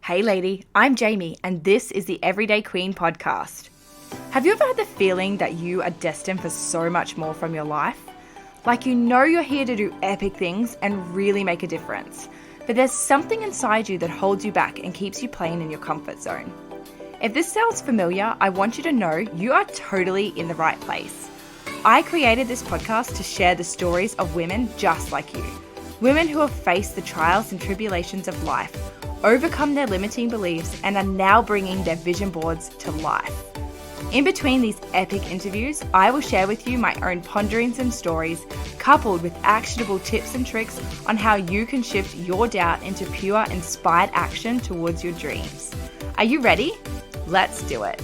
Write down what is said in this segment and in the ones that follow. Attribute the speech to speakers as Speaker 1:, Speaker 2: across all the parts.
Speaker 1: Hey lady, I'm Jamie and this is the Everyday Queen podcast. Have you ever had the feeling that you are destined for so much more from your life? Like you know you're here to do epic things and really make a difference, but there's something inside you that holds you back and keeps you playing in your comfort zone. If this sounds familiar, I want you to know you are totally in the right place. I created this podcast to share the stories of women just like you. Women who have faced the trials and tribulations of life, overcome their limiting beliefs, and are now bringing their vision boards to life. In between these epic interviews, I will share with you my own ponderings and stories, coupled with actionable tips and tricks on how you can shift your doubt into pure, inspired action towards your dreams. Are you ready? Let's do it.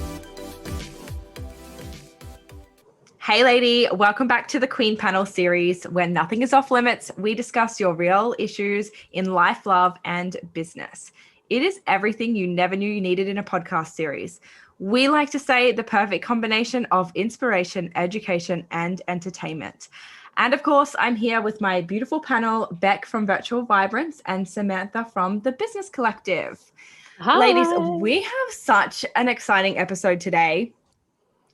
Speaker 1: Hey lady, welcome back to the Queen Panel series where nothing is off limits. We discuss your real issues in life, love, and business. It is everything you never knew you needed in a podcast series. We like to say the perfect combination of inspiration, education, and entertainment. And of course, I'm here with my beautiful panel, Beck from Virtual Vibrance and Samantha from the Business Collective.
Speaker 2: Hi.
Speaker 1: Ladies, we have such an exciting episode today.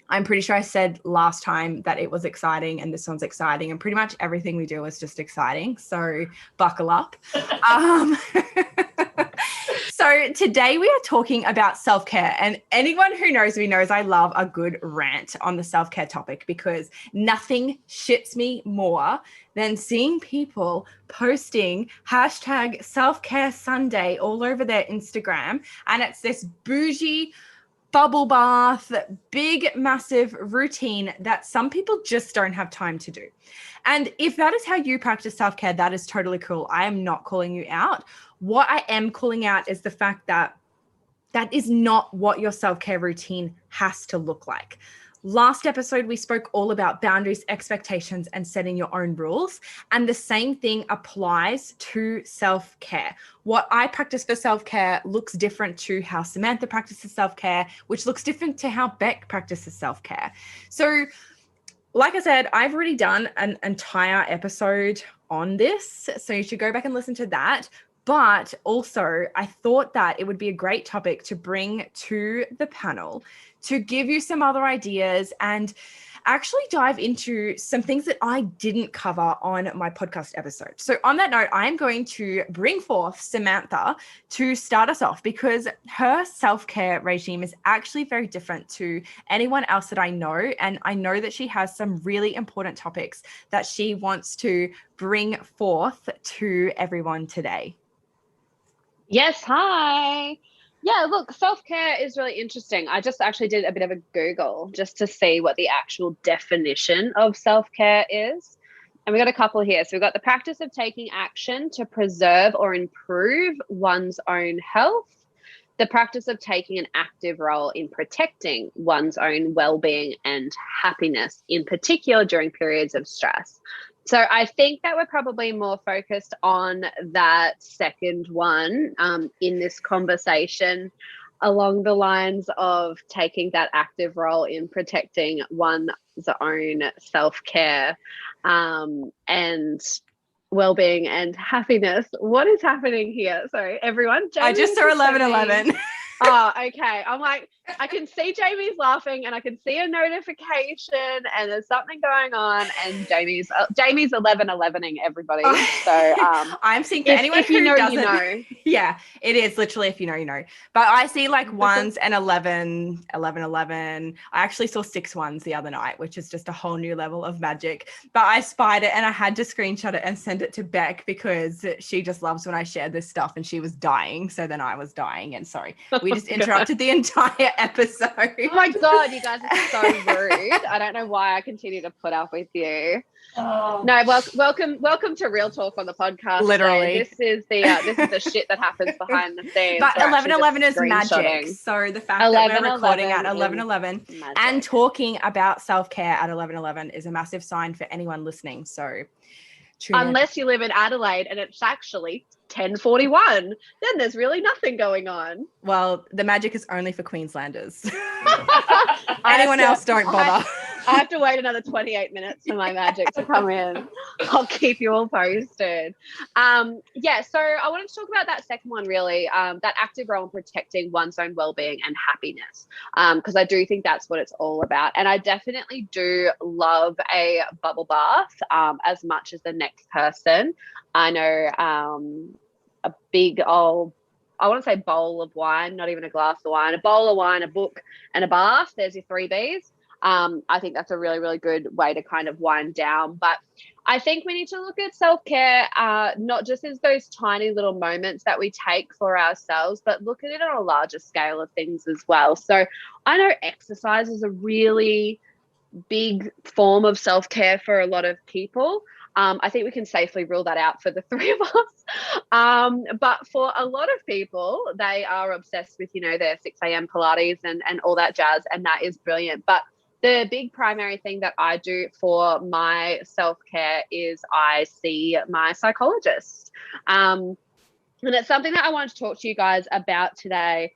Speaker 1: I'm pretty sure I said last time that it was exciting and this one's exciting and pretty much everything we do is just exciting. So buckle up. So today we are talking about self-care, and anyone who knows me knows I love a good rant on the self-care topic because nothing shits me more than seeing people posting hashtag self-care Sunday all over their Instagram. And it's this bougie bubble bath, big, massive routine that some people just don't have time to do. And if that is how you practice self-care, that is totally cool. I am not calling you out. What I am calling out is the fact that that is not what your self-care routine has to look like. Last episode, we spoke all about boundaries, expectations, and setting your own rules. And the same thing applies to self-care. What I practice for self-care looks different to how Samantha practices self-care, which looks different to how Beck practices self-care. So, like I said, I've already done an entire episode on this. So you should go back and listen to that. But also, I thought that it would be a great topic to bring to the panel to give you some other ideas and actually dive into some things that I didn't cover on my podcast episode. So on that note, I'm going to bring forth Samantha to start us off because her self-care regime is actually very different to anyone else that I know. And I know that she has some really important topics that she wants to bring forth to everyone today.
Speaker 2: Yes, hi. Yeah, look, self-care is really interesting. I just actually did a bit of a Google just to see what the actual definition of self-care is. And we got a couple here. So we've got the practice of taking action to preserve or improve one's own health, the practice of taking an active role in protecting one's own well-being and happiness, in particular during periods of stress. So I think that we're probably more focused on that second one in this conversation, along the lines of taking that active role in protecting one's own self-care and well-being and happiness. What is happening here? Sorry, everyone.
Speaker 1: I just saw 11:11.
Speaker 2: Oh, okay. I'm like, I can see Jamie's laughing and I can see a notification and there's something going on, and Jamie's 11:11ing everybody. So
Speaker 1: I'm seeing for anyone
Speaker 2: if you
Speaker 1: who
Speaker 2: know,
Speaker 1: doesn't,
Speaker 2: you know.
Speaker 1: Yeah, it is literally if you know, you know. But I see like ones and 11. I actually saw 6 ones the other night, which is just a whole new level of magic. But I spied it and I had to screenshot it and send it to Beck because she just loves when I share this stuff, and she was dying. So then I was dying, and sorry. We just interrupted the entire episode.
Speaker 2: Oh my God, you guys are so rude. I don't know why I continue to put up with you. Oh. No, welcome to Real Talk on the podcast.
Speaker 1: Literally,
Speaker 2: this is the shit that happens behind the scenes.
Speaker 1: But 11:11 is magic. So the fact that we're recording at 11:11 and talking about self-care at 11:11 is a massive sign for anyone listening. So
Speaker 2: unless you live in Adelaide and it's actually 10:41, then there's really nothing going on.
Speaker 1: Well, the magic is only for Queenslanders. Anyone else, don't bother.
Speaker 2: I have to wait another 28 minutes for my magic to come in. I'll keep you all posted. Yeah, so I wanted to talk about that second one, really, that active role in protecting one's own well-being and happiness, because I do think that's what it's all about. And I definitely do love a bubble bath as much as the next person. I know a big old, I want to say bowl of wine, not even a glass of wine, a bowl of wine, a book, and a bath. There's your 3 Bs. I think that's a really, really good way to kind of wind down. But I think we need to look at self-care, not just as those tiny little moments that we take for ourselves, but look at it on a larger scale of things as well. So I know exercise is a really big form of self-care for a lot of people. I think we can safely rule that out for the three of us. But for a lot of people, they are obsessed with, their 6 a.m. Pilates and all that jazz, and that is brilliant. But the big primary thing that I do for my self-care is I see my psychologist. And it's something that I wanted to talk to you guys about today.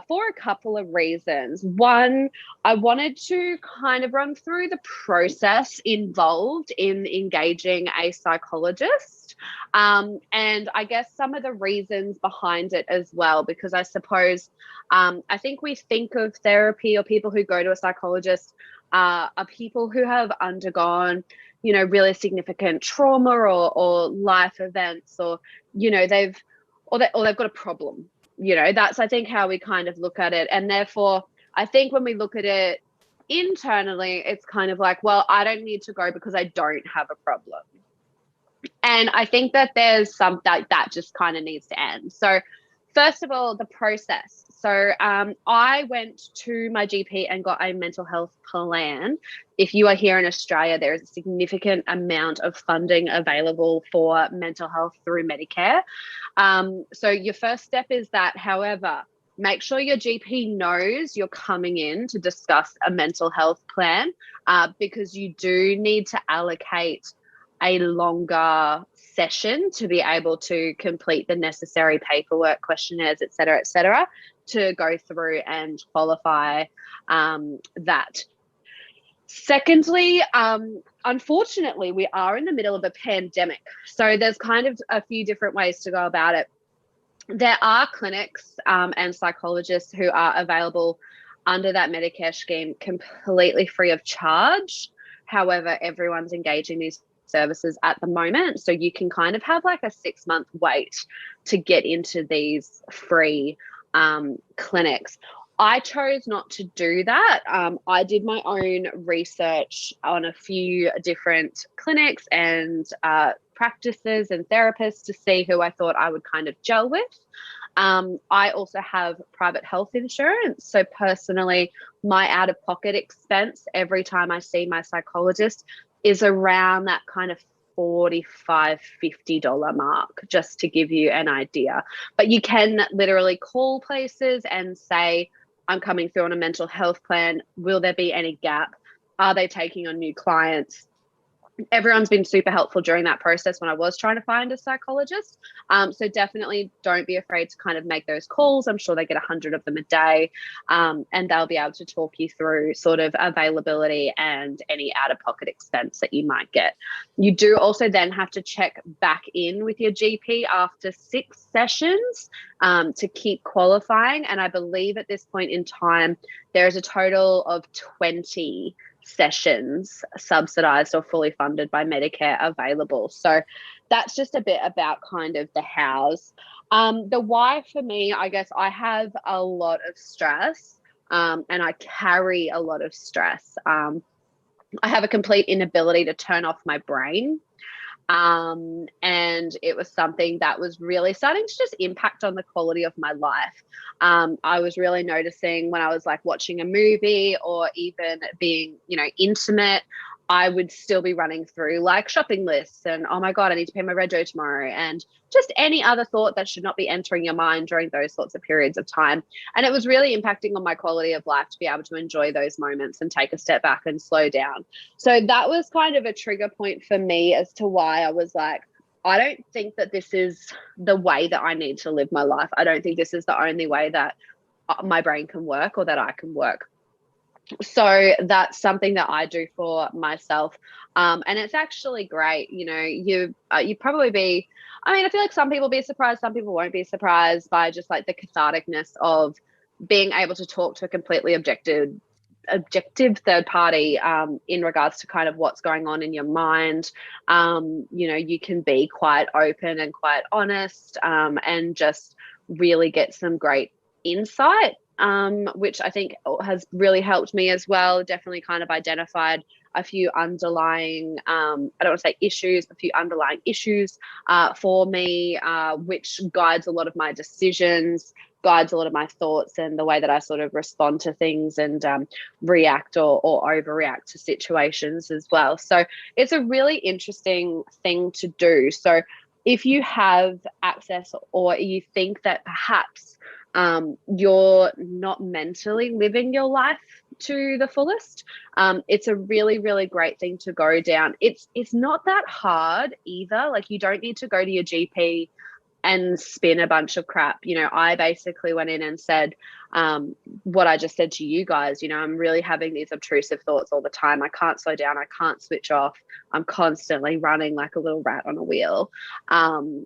Speaker 2: For a couple of reasons. One, I wanted to kind of run through the process involved in engaging a psychologist, and I guess some of the reasons behind it as well, because I suppose I think we think of therapy or people who go to a psychologist are people who have undergone, really significant trauma or life events, or they've got a problem. That's, I think, how we kind of look at it. And therefore, I think when we look at it internally, it's kind of like, well, I don't need to go because I don't have a problem. And I think that there's some that just kind of needs to end. So first of all, the process. So I went to my GP and got a mental health plan. If you are here in Australia, there is a significant amount of funding available for mental health through Medicare. So your first step is that. However, make sure your GP knows you're coming in to discuss a mental health plan, because you do need to allocate a longer session to be able to complete the necessary paperwork, questionnaires, et cetera, to go through and qualify that. Secondly, unfortunately, we are in the middle of a pandemic. So there's kind of a few different ways to go about it. There are clinics and psychologists who are available under that Medicare scheme completely free of charge. However, everyone's engaging these services at the moment. So you can kind of have like a 6-month wait to get into these free clinics. I chose not to do that. I did my own research on a few different clinics and practices and therapists to see who I thought I would kind of gel with. I also have private health insurance. So personally, my out-of-pocket expense every time I see my psychologist is around that kind of $45, $50 mark, just to give you an idea. But you can literally call places and say, I'm coming through on a mental health plan. Will there be any gap? Are they taking on new clients? Everyone's been super helpful during that process when I was trying to find a psychologist. So definitely don't be afraid to kind of make those calls. I'm sure they get 100 of them a day, and they'll be able to talk you through sort of availability and any out-of-pocket expense that you might get. You do also then have to check back in with your GP after 6 sessions to keep qualifying. And I believe at this point in time, there is a total of 20 sessions subsidized or fully funded by Medicare available. So that's just a bit about kind of the hows. The why for me, I guess I have a lot of stress, and I carry a lot of stress. I have a complete inability to turn off my brain. And it was something that was really starting to just impact on the quality of my life. I was really noticing when I was like watching a movie or even being, intimate, I would still be running through like shopping lists and, oh my God, I need to pay my rego tomorrow. And just any other thought that should not be entering your mind during those sorts of periods of time. And it was really impacting on my quality of life to be able to enjoy those moments and take a step back and slow down. So that was kind of a trigger point for me as to why I was like, I don't think that this is the way that I need to live my life. I don't think this is the only way that my brain can work or that I can work. So that's something that I do for myself. And it's actually great. You know, you probably be, I mean, I feel like some people be surprised, some people won't be surprised by just like the catharticness of being able to talk to a completely objective third party in regards to kind of what's going on in your mind. You know, you can be quite open and quite honest, and just really get some great insight, which I think has really helped me as well. Definitely kind of identified a few underlying, I don't want to say issues, a few underlying issues for me, which guides a lot of my decisions, guides a lot of my thoughts and the way that I sort of respond to things and react or overreact to situations as well. So it's a really interesting thing to do. So if you have access or you think that perhaps you're not mentally living your life to the fullest, it's a really, really great thing to go down. It's not that hard either. Like, you don't need to go to your GP and spin a bunch of crap. You know, I basically went in and said what I just said to you guys. You know, I'm really having these obtrusive thoughts all the time. I can't slow down. I can't switch off. I'm constantly running like a little rat on a wheel. And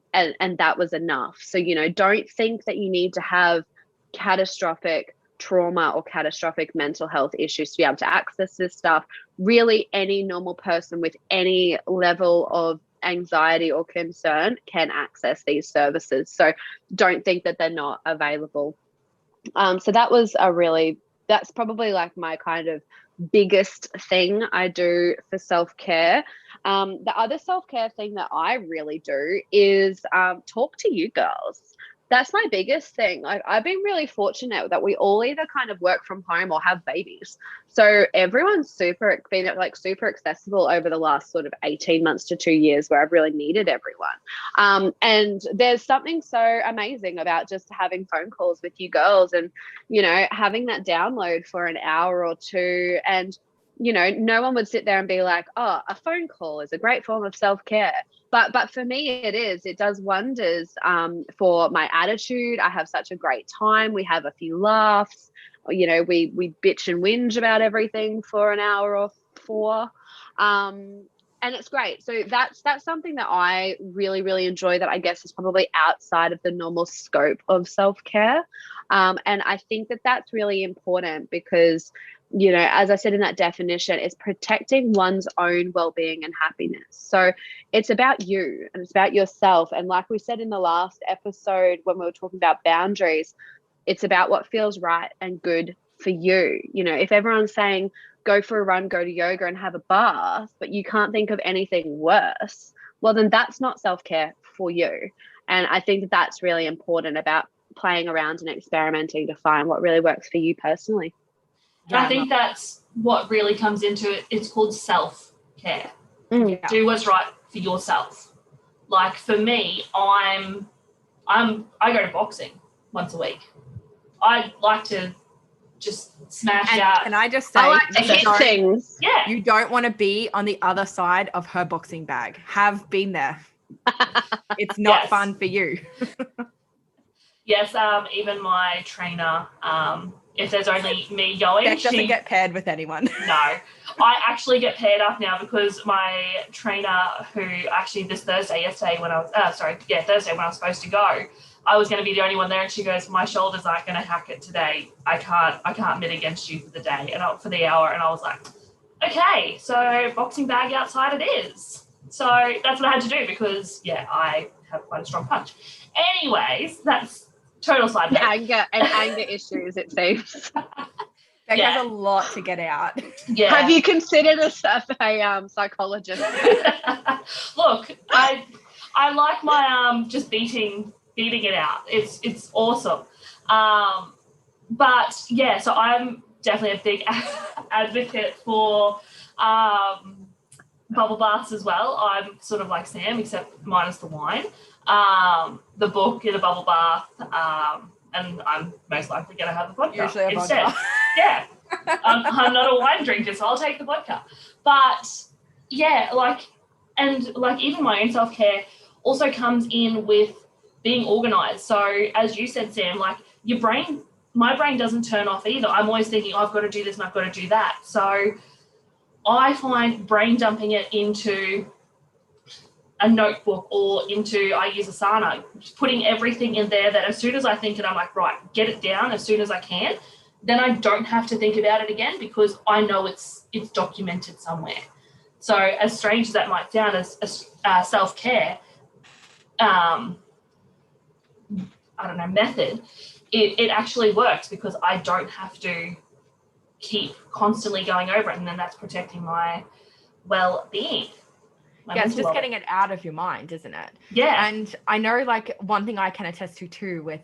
Speaker 2: that was enough. So, you know, don't think that you need to have catastrophic trauma or catastrophic mental health issues to be able to access this stuff. Really, any normal person with any level of anxiety or concern can access these services. So don't think that they're not available. So that's probably like my kind of biggest thing I do for self-care. The other self-care thing that I really do is talk to you girls. That's my biggest thing. Like, I've been really fortunate that we all either kind of work from home or have babies. So everyone's been like super accessible over the last sort of 18 months to 2 years, where I've really needed everyone. And there's something so amazing about just having phone calls with you girls and, you know, having that download for an hour or two. And, you know, no one would sit there and be like, oh, a phone call is a great form of self-care. But for me, it does wonders for my attitude. I have such a great time. We have a few laughs. You know, we bitch and whinge about everything for an hour or four. And it's great. So that's something that I really, really enjoy, that I guess is probably outside of the normal scope of self-care. And I think that that's really important because, you know, as I said in that definition, it's protecting one's own well-being and happiness. So it's about you and it's about yourself. And like we said in the last episode when we were talking about boundaries, it's about what feels right and good for you. You know, if everyone's saying go for a run, go to yoga and have a bath, but you can't think of anything worse, well, then that's not self-care for you. And I think that that's really important, about playing around and experimenting to find what really works for you personally.
Speaker 3: I think that's what really comes into it. It's called self-care.
Speaker 2: Mm.
Speaker 3: Do what's right for yourself. Like for me, I go to boxing once a week. I like to just smash out.
Speaker 1: Can I just say,
Speaker 2: I like to hit things.
Speaker 3: Yeah.
Speaker 1: You don't want to be on the other side of her boxing bag. Have been there. It's not fun for you.
Speaker 3: Yes, even my trainer, if there's only me going,
Speaker 1: Beck doesn't get paired with anyone.
Speaker 3: No. I actually get paired up now because my trainer, who actually Thursday when I was supposed to go, I was going to be the only one there, and she goes, my shoulders aren't going to hack it today. I can't mitt against you for the day and for the hour. And I was like, okay, so boxing bag outside it is. So that's what I had to do because, I have quite a strong punch. Anyways, that's total side note.
Speaker 2: Anger issues, it seems.
Speaker 1: Beck has a lot to get out.
Speaker 3: Yeah.
Speaker 2: Have you considered a psychologist?
Speaker 3: Look, I like my just beating it out. It's awesome. But yeah, so I'm definitely a big advocate for bubble baths as well. I'm sort of like Sam, except minus the wine. The book in a bubble bath, and I'm most likely going to have a vodka
Speaker 1: Usually
Speaker 3: instead.
Speaker 1: Vodka.
Speaker 3: Yeah. I'm not a wine drinker, so I'll take the vodka. But yeah, even my own self-care also comes in with being organized. So as you said, Sam, like your brain my brain doesn't turn off either. I'm always thinking, I've got to do this and I've got to do that. So I find brain dumping it into a notebook or I use Asana, putting everything in there that as soon as I think it, I'm like, right, get it down as soon as I can. Then I don't have to think about it again because I know it's documented somewhere. So as strange as that might sound, as self-care, method, it actually works because I don't have to keep constantly going over it, and then that's protecting my well-being.
Speaker 1: Yeah, it's just getting it out of your mind, isn't it?
Speaker 3: Yeah.
Speaker 1: And I know, like, one thing I can attest to too with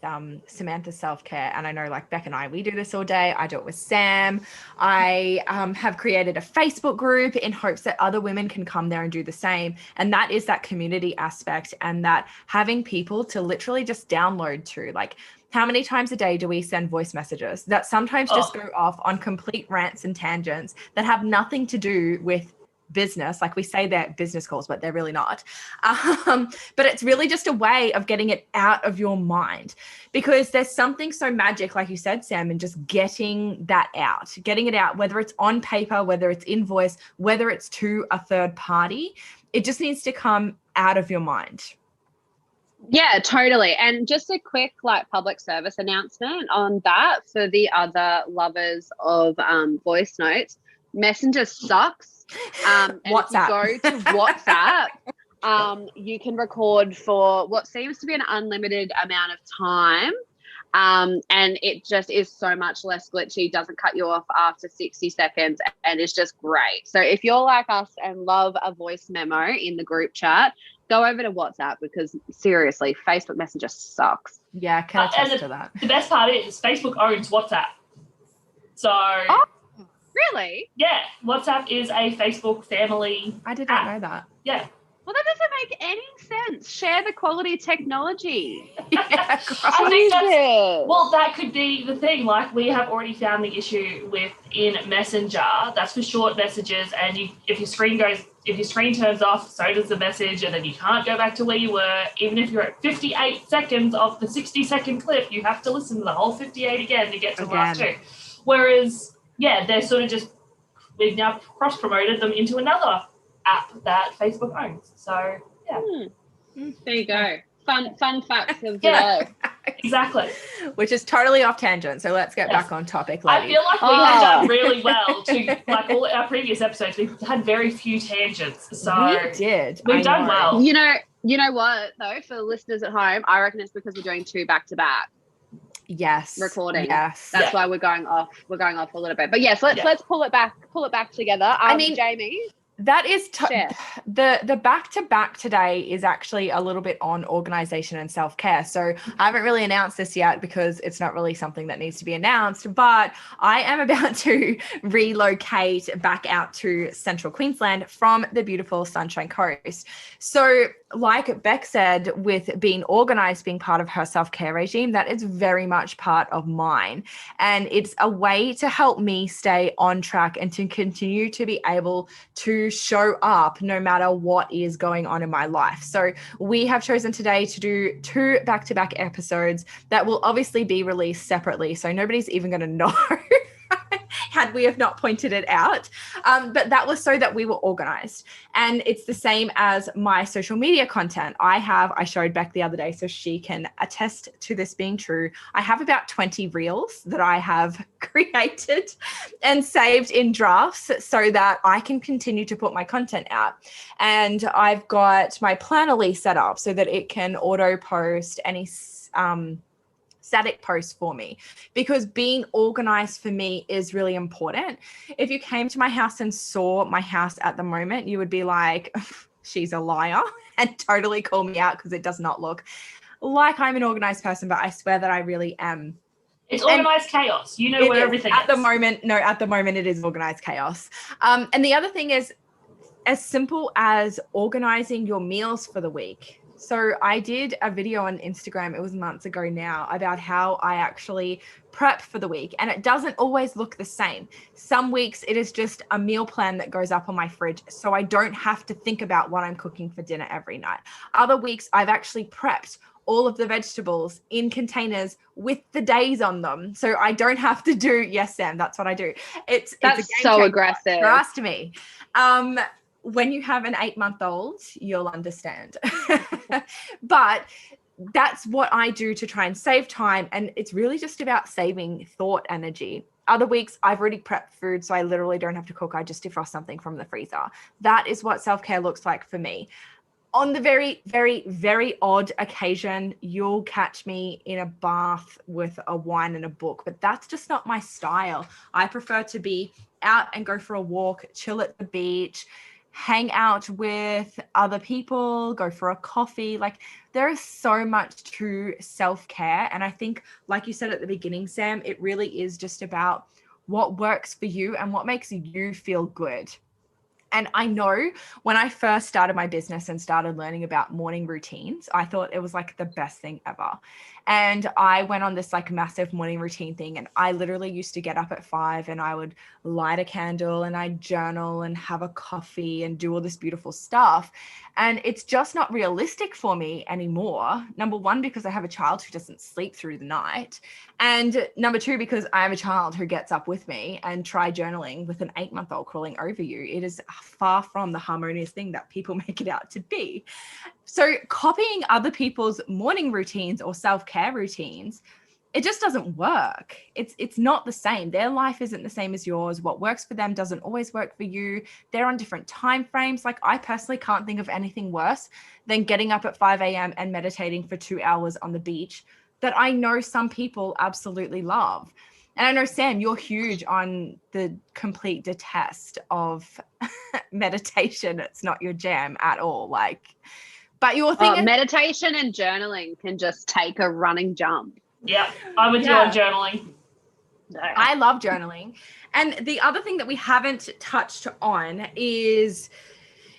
Speaker 1: Samantha's self-care, and I know, like, Beck and I, we do this all day. I do it with Sam. I have created a Facebook group in hopes that other women can come there and do the same. And that is that community aspect, and that having people to literally just download to. Like, how many times a day do we send voice messages that sometimes just go off on complete rants and tangents that have nothing to do with business? Like, we say they're business calls, but they're really not. But it's really just a way of getting it out of your mind, because there's something so magic, like you said, Sam, in just getting it out, whether it's on paper, whether it's in voice, whether it's to a third party. It just needs to come out of your mind.
Speaker 2: Yeah, totally. And just a quick public service announcement on that for the other lovers of voice notes. Messenger sucks. And
Speaker 1: WhatsApp.
Speaker 2: If you go to WhatsApp, you can record for what seems to be an unlimited amount of time. And it just is so much less glitchy, doesn't cut you off after 60 seconds, and it's just great. So if you're like us and love a voice memo in the group chat, go over to WhatsApp, because seriously, Facebook Messenger sucks.
Speaker 1: Yeah, can attest to that.
Speaker 3: The best part is Facebook owns WhatsApp. So...
Speaker 2: Oh, really?
Speaker 3: Yeah, WhatsApp is a Facebook family
Speaker 1: I did not know that.
Speaker 3: Yeah.
Speaker 2: Well, that doesn't make any sense. Share the quality technology.
Speaker 1: Yeah,
Speaker 3: I think that could be the thing. Like, we have already found the issue in Messenger. That's for short messages, and if your screen turns off, so does the message, and then you can't go back to where you were. Even if you're at 58 seconds of the 60-second clip, you have to listen to the whole 58 again to get to the last two. Whereas, yeah, they're sort of we've now cross-promoted them into another app that Facebook owns. So, yeah.
Speaker 2: There you go. Fun facts of the day.
Speaker 3: Exactly.
Speaker 1: Which is totally off tangent. So let's get back on topic, ladies.
Speaker 3: I feel like we have done really well to, like, all our previous episodes, we've had very few tangents. So
Speaker 1: we did.
Speaker 3: We've done well.
Speaker 2: You know what, though, for the listeners at home, I reckon it's because we're doing two back-to-back.
Speaker 1: Yes.
Speaker 2: Recording.
Speaker 1: Yes.
Speaker 2: That's why we're going off a little bit. But yes, let's pull it back together. Jamie.
Speaker 1: That is the back-to-back today is actually a little bit on organization and self-care. So I haven't really announced this yet because it's not really something that needs to be announced, but I am about to relocate back out to central Queensland from the beautiful Sunshine Coast. So like Beck said, with being organized, being part of her self-care regime, that is very much part of mine. And it's a way to help me stay on track and to continue to be able to show up no matter what is going on in my life. So we have chosen today to do two back-to-back episodes that will obviously be released separately. So nobody's even going to know had we have not pointed it out. But that was so that we were organized. And it's the same as my social media content. I showed Beck the other day so she can attest to this being true. I have about 20 reels that I have created and saved in drafts so that I can continue to put my content out. And I've got my Plannerly set up so that it can auto post any static posts for me, because being organized for me is really important. If you came to my house and saw my house at the moment, you would be like, she's a liar, and totally call me out because it does not look like I'm an organized person, but I swear that I really am.
Speaker 3: It's organized chaos. You know where everything is.
Speaker 1: At the moment it is organized chaos. And the other thing is as simple as organizing your meals for the week. So I did a video on Instagram, it was months ago now, about how I actually prep for the week. And it doesn't always look the same. Some weeks it is just a meal plan that goes up on my fridge, so I don't have to think about what I'm cooking for dinner every night. Other weeks I've actually prepped all of the vegetables in containers with the days on them. So I don't have to do, yes, Sam, that's what I do. It's a game
Speaker 2: so
Speaker 1: changer.
Speaker 2: aggressive.
Speaker 1: Trust me. When you have an 8-month-old, you'll understand. But that's what I do to try and save time. And it's really just about saving thought energy. Other weeks, I've already prepped food, so I literally don't have to cook. I just defrost something from the freezer. That is what self-care looks like for me. On the very, very, very odd occasion, you'll catch me in a bath with a wine and a book, but that's just not my style. I prefer to be out and go for a walk, chill at the beach, hang out with other people, go for a coffee. Like, there is so much to self-care. And I think, like you said at the beginning, Sam, it really is just about what works for you and what makes you feel good. And I know when I first started my business and started learning about morning routines, I thought it was like the best thing ever. And I went on this like massive morning routine thing. And I literally used to get up at 5 and I would light a candle and I'd journal and have a coffee and do all this beautiful stuff. And it's just not realistic for me anymore. Number one, because I have a child who doesn't sleep through the night. And number two, because I have a child who gets up with me. And try journaling with an 8-month-old crawling over you. It is far from the harmonious thing that people make it out to be. So copying other people's morning routines or self-care routines, it just doesn't work. It's not the same. Their life isn't the same as yours. What works for them doesn't always work for you. They're on different time frames. Like, I personally can't think of anything worse than getting up at 5 a.m. and meditating for 2 hours on the beach that I know some people absolutely love. And I know, Sam, you're huge on the complete detest of meditation. It's not your jam at all. Like, but your thing is
Speaker 2: meditation and journaling can just take a running jump.
Speaker 3: Yeah, I'm with you on journaling.
Speaker 1: I love journaling. And the other thing that we haven't touched on is,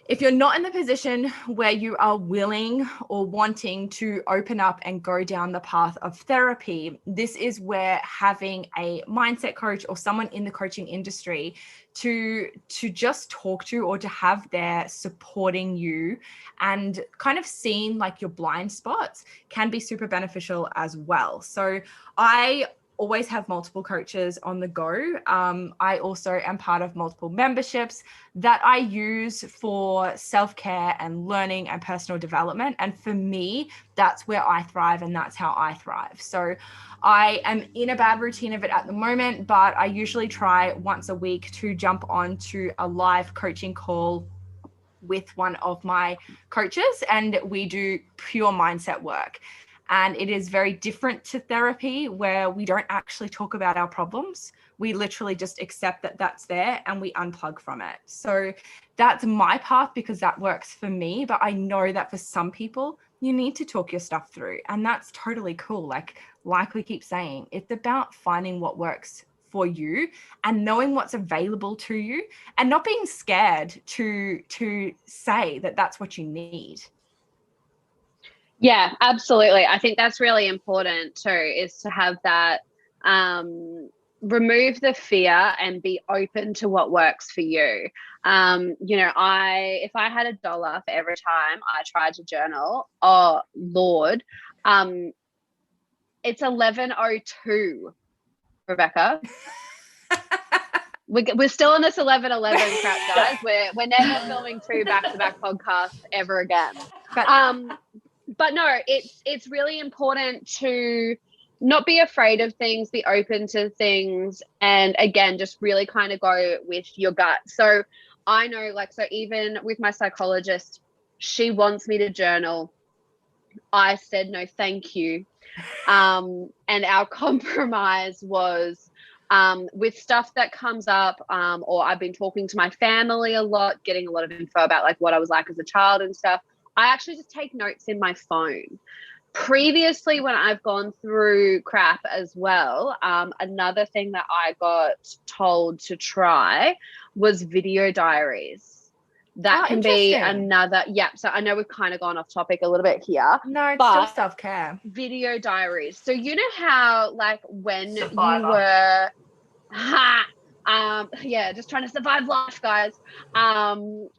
Speaker 1: if you're not in the position where you are willing or wanting to open up and go down the path of therapy, this is where having a mindset coach or someone in the coaching industry to just talk to, or to have there supporting you and kind of seeing like your blind spots, can be super beneficial as well. So I always have multiple coaches on the go. I also am part of multiple memberships that I use for self-care and learning and personal development. And for me, that's where I thrive and that's how I thrive. So I am in a bad routine of it at the moment, but I usually try once a week to jump onto a live coaching call with one of my coaches, and we do pure mindset work. And it is very different to therapy, where we don't actually talk about our problems. We literally just accept that that's there and we unplug from it. So that's my path, because that works for me. But I know that for some people, you need to talk your stuff through, and that's totally cool. Like we keep saying, it's about finding what works for you and knowing what's available to you, and not being scared to say that that's what you need.
Speaker 2: Yeah, absolutely. I think that's really important too, is to have that, remove the fear and be open to what works for you. If I had $1 for every time I tried to journal, oh Lord, it's 11:02, Rebecca. We're still on this 11:11 crap, guys. We're never filming 2 back-to-back podcasts ever again. But no, it's really important to not be afraid of things, be open to things, and again, just really kind of go with your gut. So I know, so even with my psychologist, she wants me to journal. I said no, thank you. And our compromise was, with stuff that comes up, or I've been talking to my family a lot, getting a lot of info about like what I was like as a child and stuff. I actually just take notes in my phone. Previously, when I've gone through crap as well, another thing that I got told to try was video diaries. That can be another, So I know we've kind of gone off topic a little bit here.
Speaker 1: No, it's still self-care.
Speaker 2: Video diaries. So you know how like when
Speaker 3: Survivor.
Speaker 2: you were, just trying to survive life, guys. When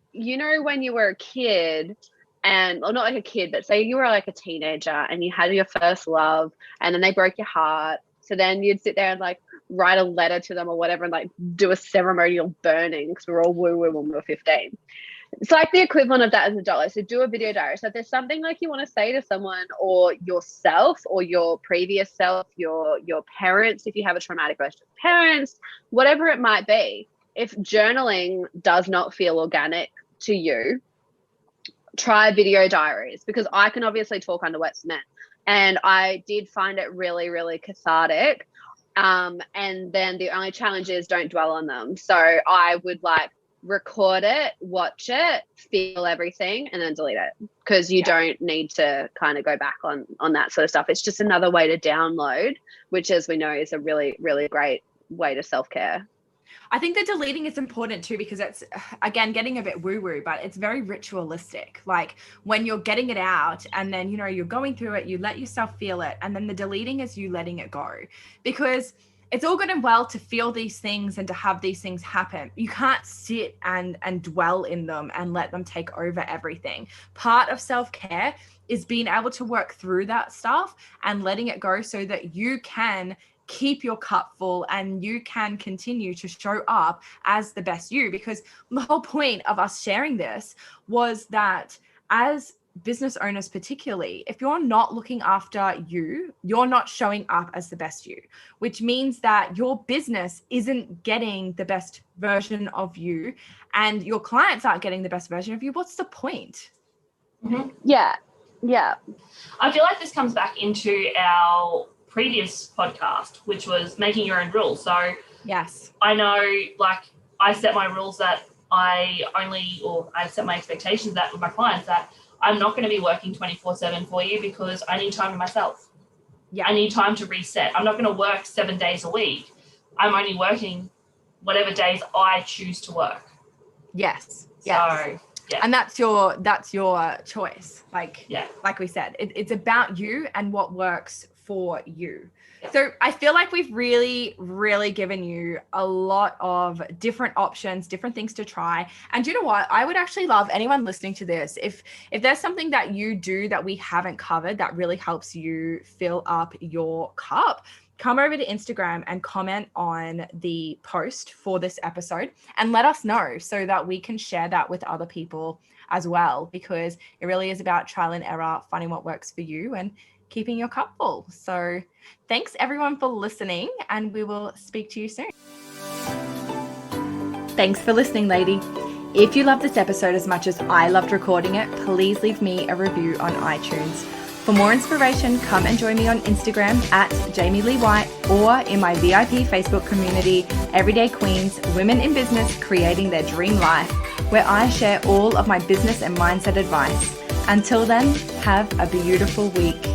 Speaker 2: you were a kid, and or not like a kid, but say you were like a teenager and you had your first love and then they broke your heart. So then you'd sit there and like write a letter to them or whatever and like do a ceremonial burning because we're all woo-woo when we were 15. It's like the equivalent of that as an adult. Like, so do a video diary. So if there's something like you want to say to someone or yourself or your previous self, your parents, if you have a traumatic relationship with parents, whatever it might be, if journaling does not feel organic to you, try video diaries, because I can obviously talk under wet cement. And I did find it really, really cathartic. And then the only challenge is don't dwell on them. So I would like record it, watch it, feel everything, and then delete it, because you don't need to kind of go back on that sort of stuff. It's just another way to download, which, as we know, is a really, really great way to self-care.
Speaker 1: I think that deleting is important too, because it's, again, getting a bit woo-woo, but it's very ritualistic. Like when you're getting it out and then, you know, you're going through it, you let yourself feel it. And then the deleting is you letting it go, because it's all good and well to feel these things and to have these things happen. You can't sit and dwell in them and let them take over everything. Part of self-care is being able to work through that stuff and letting it go so that you can keep your cup full and you can continue to show up as the best you. Because the whole point of us sharing this was that as business owners, particularly, if you're not looking after you, you're not showing up as the best you, which means that your business isn't getting the best version of you and your clients aren't getting the best version of you. What's the point?
Speaker 3: Mm-hmm.
Speaker 2: Yeah.
Speaker 3: I feel like this comes back into our previous podcast, which was making your own rules. So
Speaker 1: yes,
Speaker 3: I know, like, I set my rules that I set my expectations that with my clients that I'm not going to be working 24/7 for you, because I need time to myself. Yeah, I need time to reset. I'm not going to work 7 days a week. I'm only working whatever days I choose to work.
Speaker 1: Yes.
Speaker 3: So, yeah.
Speaker 1: And that's your choice. Like we said, it's about you and what works for you. Yeah. So I feel like we've really, really given you a lot of different options, different things to try. And you know what? I would actually love anyone listening to this, if there's something that you do that we haven't covered that really helps you fill up your cup, come over to Instagram and comment on the post for this episode and let us know so that we can share that with other people as well, because it really is about trial and error, finding what works for you and keeping your cup full. So thanks everyone for listening, and we will speak to you soon. Thanks for listening, lady. If you love this episode as much as I loved recording it, please leave me a review on iTunes. For more inspiration, come and join me on Instagram at Jamie Lee White, or in my VIP Facebook community, Everyday Queens, Women in Business Creating Their Dream Life, where I share all of my business and mindset advice. Until then, have a beautiful week.